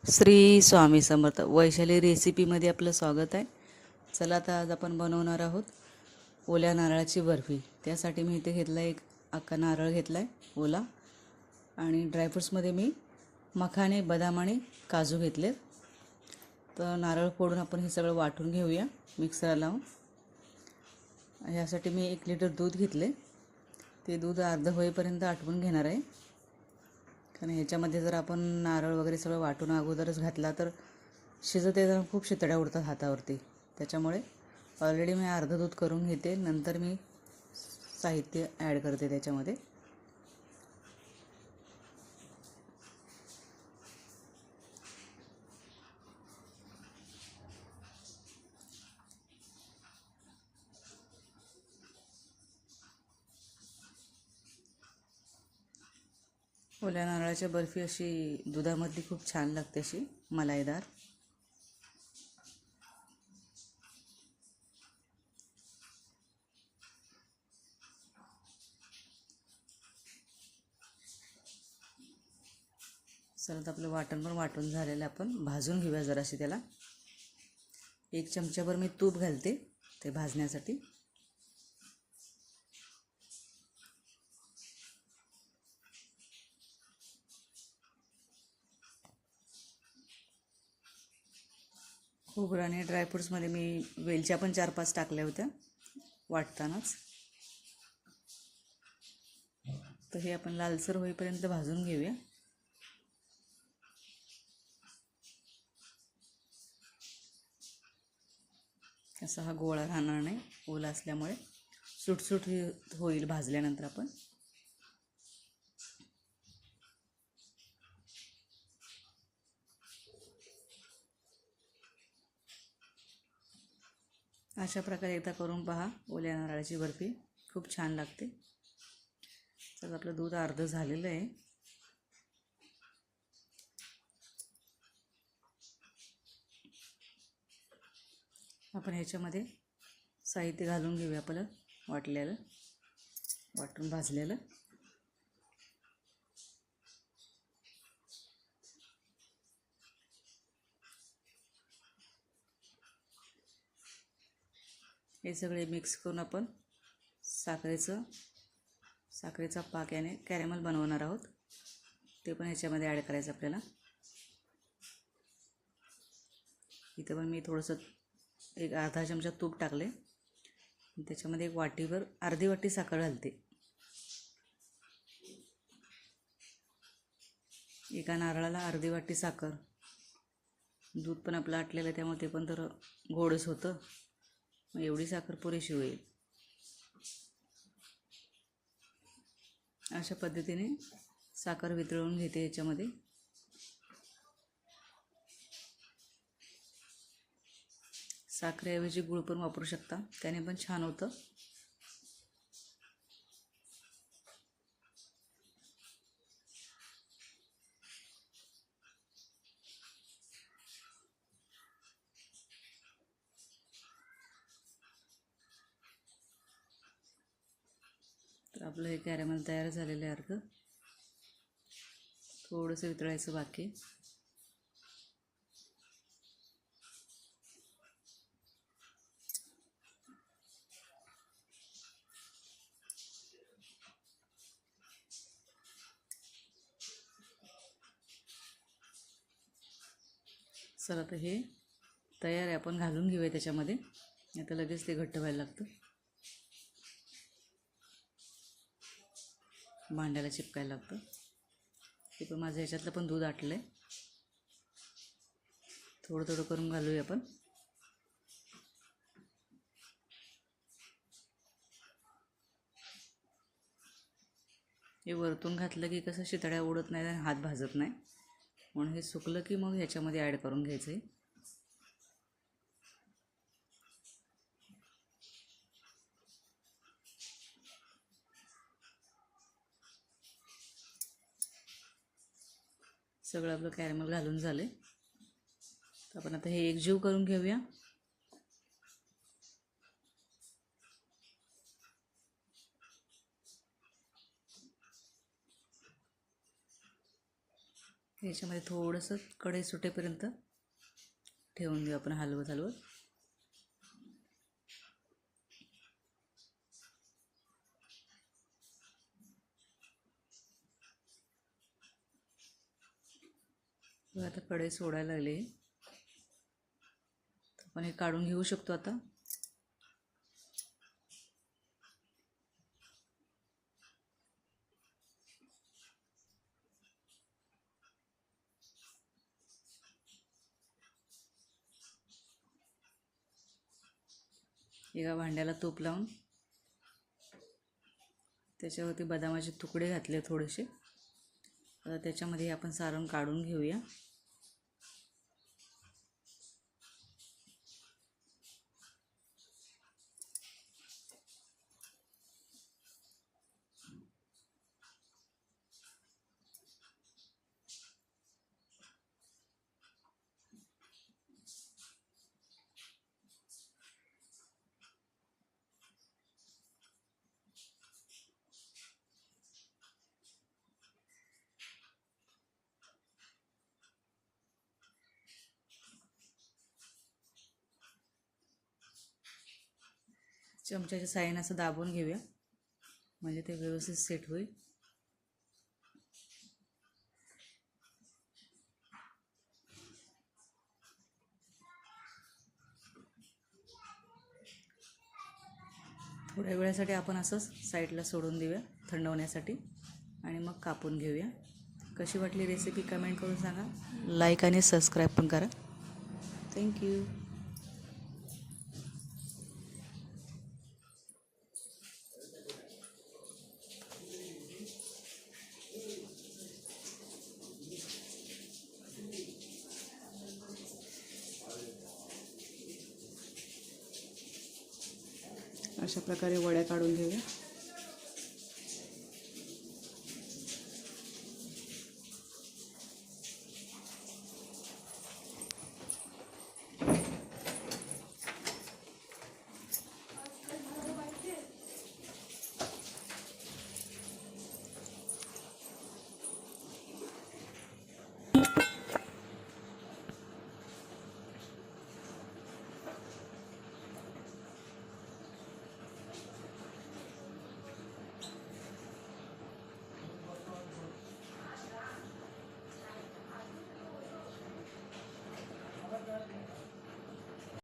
श्री स्वामी समर्थ. वैशाली रेसिपीमध्ये आपलं स्वागत आहे. चला आता आज आपण बनवणार आहोत ओल्या नारळाची बर्फी. त्यासाठी मी इथे घेतला एक अख्खा नारळ घेतला आहे ओला, आणि ड्रायफ्रूट्समध्ये मी मखाणे, बदाम आणि काजू घेतलेत. तर नारळ फोडून आपण हे सगळं वाटून घेऊया मिक्सरला लावून. यासाठी मी 1 लिटर दूध घेतले. ते दूध अर्ध होईपर्यंत आटवून घेणार आहे, कारण ह्याच्यामध्ये जर आपण नारळ वगैरे सगळं वाटून अगोदरच घातला तर शिजत येताना खूप शितड्या उडतात हातावरती. त्याच्यामुळे ऑलरेडी मी अर्ध दूध करून घेते, नंतर मी साहित्य ॲड करते त्याच्यामध्ये. ओल्या नारळाची बर्फी अशी दुधामधली खूप छान लागते, अशी मलाईदार. चला आपलं वाटण पण वाटून झालेलं, आपण भाजून घेऊया जराशी त्याला. 1 चमचाभर मी तूप घालते ते भाजण्यासाठी. खोबरं आणि ड्रायफ्रूट्समध्ये मी वेलच्या पण 4-5 टाकल्या होत्या वाटतानाच. तर हे आपण लालसर होईपर्यंत भाजून घेऊया. असा हा गोळा राहणार नाही, ओला असल्यामुळे सुटसुट होईल भाजल्यानंतर. आपण अशा प्रकारे एकदा करून पहा. ओल्या नारळाची बर्फी खूप छान लागते. तर आपलं दूध अर्ध झालेलं आहे. आपण ह्याच्यामध्ये साहित्य घालून घेऊया आपलं वाटलेलं, वाटून भाजलेलं. हे सगळे मिक्स करून आपण साखरेचा पाक याने कॅरेमल बनवणार आहोत. ते पण ह्याच्यामध्ये ॲड करायचं आपल्याला. इथं पण मी थोडंसं एक अर्धा चमचा तूप टाकले. त्याच्यामध्ये एक वाटीभर, अर्धी वाटी साखर घालते. एका नारळाला अर्धी वाटी साखर. दूध पण आपलं आटलेलं आहे त्यामुळे ते पण तर गोडच होतं, मग एवढी साखर पुरेशी होईल. अशा पद्धतीने साखर वितळवून घेते याच्यामध्ये. साखरेऐवजी गूळ पण वापरू शकता, त्याने पण छान होतं. तर आपलं हे कॅरेमल तयार झालेलं आहे. अर्ध थोडंसं वितळायचं बाकी. चला तर हे तयार आहे. आपण घालून घेऊया त्याच्यामध्ये, आता लगेच ते घट्ट व्हायला लागतं, भांड्याला चिपकायला लागतं. हे पण माझं ह्याच्यातलं पण दूध आटलं आहे. थोडं थोडं करून घालूया आपण. हे वरतून घातलं की कसं शितड्या उडत नाही आणि हात भाजत नाही, म्हणून हे सुकलं की मग ह्याच्यामध्ये ॲड करून घ्यायचं आहे. सगळं आपलं कॅरेमल घालून झालं. तर आपण आता हे एकजीव करून घेऊया. याच्यामध्ये थोडंसं कढई सुटेपर्यंत ठेवून देऊ आपण हलवत हलवत. आता कढई सोडायला लागली. आपण हे काढून घेऊ शकतो आता. एका भांड्याला तूप लावून त्याच्यावरती बदामाचे तुकडे घातले थोडेसे. आता त्याच्यामध्ये आपण सारण काढून घेऊया. चमच्याच्या साहाय्याने असं दाबून घेऊया म्हणजे ते व्यवस्थित सेट होईल. थोड्या वेळासाठी आपण असंच साईडला सोडून देऊया थंड होण्यासाठी आणि मग कापून घेऊया. कशी वाटली रेसिपी कमेंट करून सांगा. लाईक आणि सबस्क्राईब पण करा. थँक्यू. अशा प्रकारे वड्या काढून घेऊया.